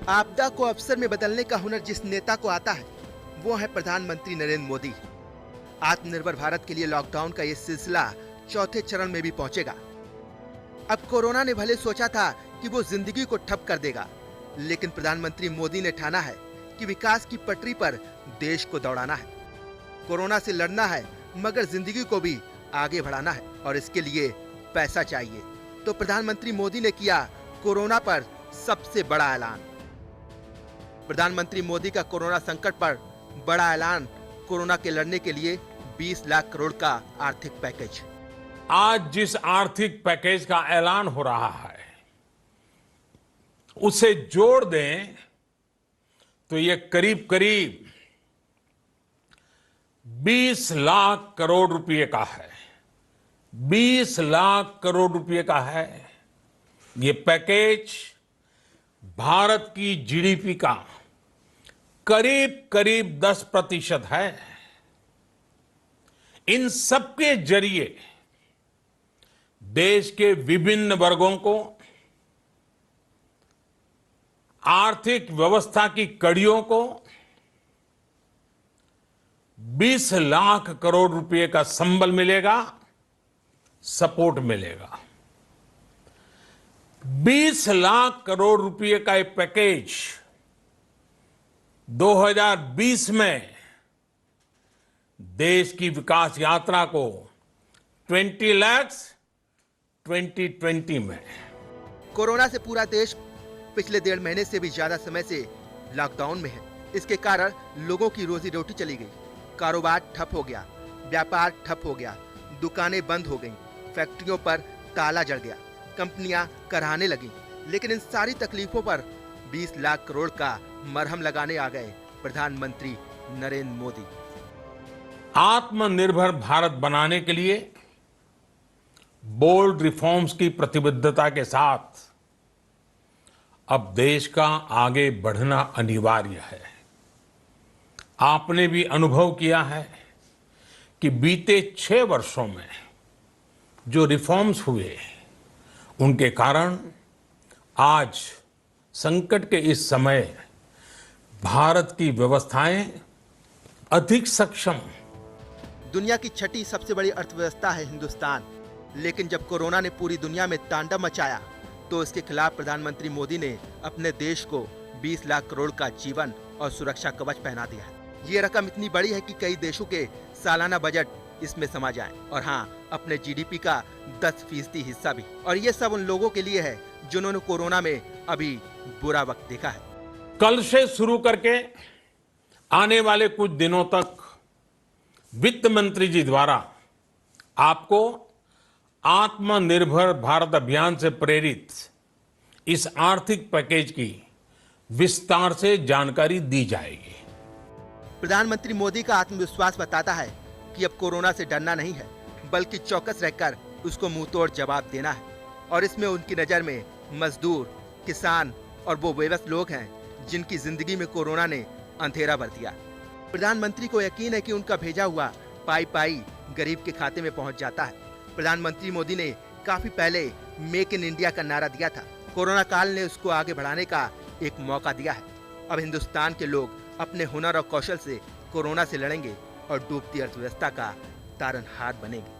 आपदा को अवसर में बदलने का हुनर जिस नेता को आता है वो है प्रधानमंत्री नरेंद्र मोदी। आत्मनिर्भर भारत के लिए लॉकडाउन का ये सिलसिला चौथे चरण में भी पहुंचेगा। अब कोरोना ने भले सोचा था कि वो जिंदगी को ठप कर देगा, लेकिन प्रधानमंत्री मोदी ने ठाना है कि विकास की पटरी पर देश को दौड़ाना है। कोरोना से लड़ना है मगर जिंदगी को भी आगे बढ़ाना है और इसके लिए पैसा चाहिए। तो प्रधानमंत्री मोदी ने किया कोरोना पर सबसे बड़ा ऐलान। प्रधानमंत्री मोदी का कोरोना संकट पर बड़ा ऐलान, कोरोना के लड़ने के लिए 20 लाख करोड़ का आर्थिक पैकेज। आज जिस आर्थिक पैकेज का ऐलान हो रहा है उसे जोड़ दें तो ये करीब करीब 20 लाख करोड़ रुपए का है। 20 लाख करोड़ रुपए का है। ये पैकेज भारत की जीडीपी का करीब करीब 10% है। इन सबके जरिए देश के विभिन्न वर्गों को आर्थिक व्यवस्था की कड़ियों को 20 लाख करोड़ रुपए का संबल मिलेगा, सपोर्ट मिलेगा। 20 लाख करोड़ रुपए का एक पैकेज 2020 में देश की विकास यात्रा को 20 लाख 2020 में। कोरोना से पूरा देश पिछले 1.5 महीने से भी ज्यादा समय से लॉकडाउन में है। इसके कारण लोगों की रोजी रोटी चली गई, कारोबार ठप हो गया, व्यापार ठप हो गया, दुकानें बंद हो गईं, फैक्ट्रियों पर ताला जड़ गया, कंपनियां कराहने लगी। लेकिन इन सारी तकलीफों पर 20 लाख करोड़ का मरहम लगाने आ गए प्रधानमंत्री नरेंद्र मोदी। आत्मनिर्भर भारत बनाने के लिए बोल्ड रिफॉर्म्स की प्रतिबद्धता के साथ अब देश का आगे बढ़ना अनिवार्य है। आपने भी अनुभव किया है कि बीते 6 वर्षों में जो रिफॉर्म्स हुए उनके कारण आज संकट के इस समय भारत की व्यवस्थाएं अधिक सक्षम। दुनिया की 6ठी सबसे बड़ी अर्थव्यवस्था है हिंदुस्तान, लेकिन जब कोरोना ने पूरी दुनिया में तांडव मचाया तो इसके खिलाफ प्रधानमंत्री मोदी ने अपने देश को 20 लाख करोड़ का जीवन और सुरक्षा कवच पहना दिया है। ये रकम इतनी बड़ी है कि कई देशों के सालाना बजट इसमें समा जाए और हाँ, अपने जीडीपी का 10% हिस्सा भी। और ये सब उन लोगों के लिए है जिन्होंने कोरोना में अभी बुरा वक्त देखा है। कल से शुरू करके आने वाले कुछ दिनों तक वित्त मंत्री जी द्वारा आपको आत्मनिर्भर भारत अभियान से प्रेरित इस आर्थिक पैकेज की विस्तार से जानकारी दी जाएगी। प्रधानमंत्री मोदी का आत्मविश्वास बताता है कि अब कोरोना से डरना नहीं है, बल्कि चौकस रहकर उसको मुंहतोड़ जवाब देना है। और इसमें उनकी नजर में मजदूर, किसान और वो बेबस लोग हैं जिनकी जिंदगी में कोरोना ने अंधेरा भर दिया। प्रधानमंत्री को यकीन है कि उनका भेजा हुआ पाई पाई गरीब के खाते में पहुंच जाता है। प्रधानमंत्री मोदी ने काफी पहले मेक इन इंडिया का नारा दिया था। कोरोना काल ने उसको आगे बढ़ाने का एक मौका दिया है। अब हिंदुस्तान के लोग अपने हुनर और कौशल से कोरोना से लड़ेंगे और डूबती अर्थव्यवस्था का तारनहार बनेंगे।